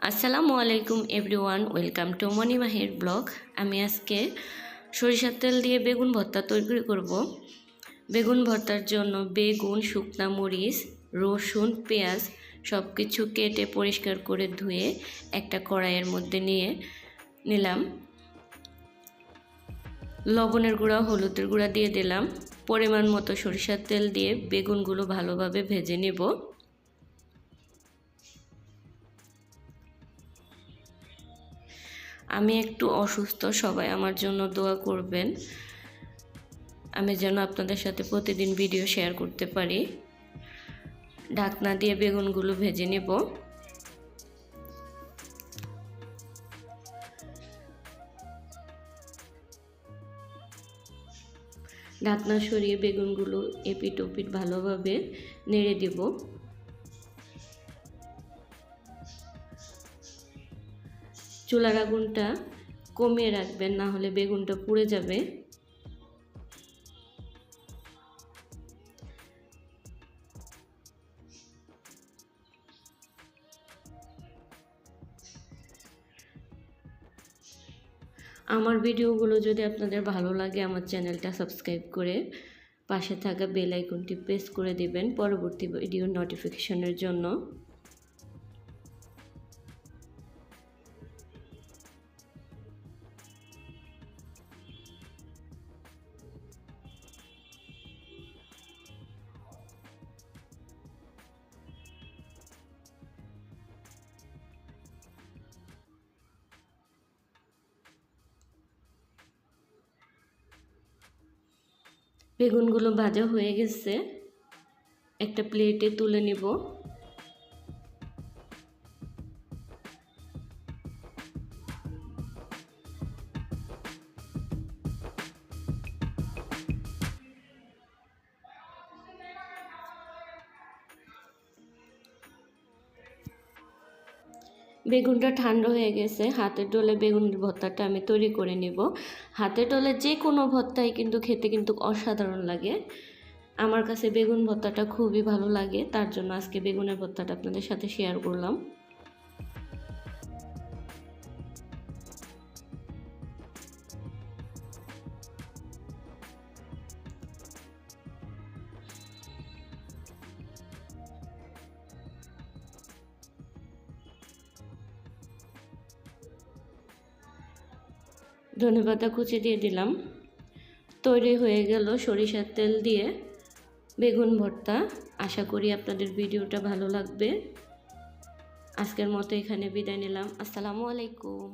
আসসালামু আলাইকুম everyone, welcome to Moni Mahir blog. আমি আজকে সরিষার তেল দিয়ে বেগুন ভর্তা তৈরি করব। বেগুন ভর্তার জন্য বেগুন, শুকনা মরিচ, রসুন, পেঁয়াজ সব কিছু কেটে পরিষ্কার করে ধুয়ে একটা কড়াইয়ের মধ্যে নিয়ে নিলাম। লবণের গুঁড়া, হলুদের গুঁড়া দিয়ে দিলাম। পরিমাণ মতো সরিষার তেল দিয়ে বেগুনগুলো ভালোভাবে ভেজে নেব। আমি একটু অসুস্থ, সবাই আমার জন্য দোয়া করবেন, আমি যেন আপনাদের সাথে প্রতিদিন ভিডিও শেয়ার করতে পারি। ঢাকনা দিয়ে বেগুনগুলো ভেজে নেব। ঢাকনা সরিয়ে বেগুনগুলো এপিট ওপিট ভালোভাবে নেড়ে দেব। চুলার আগুনটা কমিয়ে রাখবেন, না হলে বেগুনটা পুড়ে যাবে। আমার ভিডিওগুলো যদি আপনাদের ভালো লাগে, আমার চ্যানেলটা সাবস্ক্রাইব করে পাশে থাকা বেল আইকনটি প্রেস করে দিবেন পরবর্তী ভিডিও নোটিফিকেশনের জন্য। বেগুনগুলো ভাজা হয়ে গেছে, একটা প্লেটে তুলে নিব। বেগুনটা ঠান্ডা হয়ে গেছে, হাতের ডলে বেগুনের ভর্তাটা আমি তৈরি করে নিব। হাতের ডলে যে কোনো ভর্তাই কিন্তু খেতে কিন্তু অসাধারণ লাগে। আমার কাছে বেগুন ভর্তাটা খুবই ভালো লাগে, তার জন্য আজকে বেগুনের ভর্তাটা আপনাদের সাথে শেয়ার করলাম। ধনেপাতা কুচি দিয়ে দিলাম। তৈরি হয়ে গেল সরিষার তেল দিয়ে বেগুন ভর্তা। আশা করি আপনাদের ভিডিওটা ভালো লাগবে। আজকের মতো এখানে বিদায় নিলাম। আসসালামু আলাইকুম।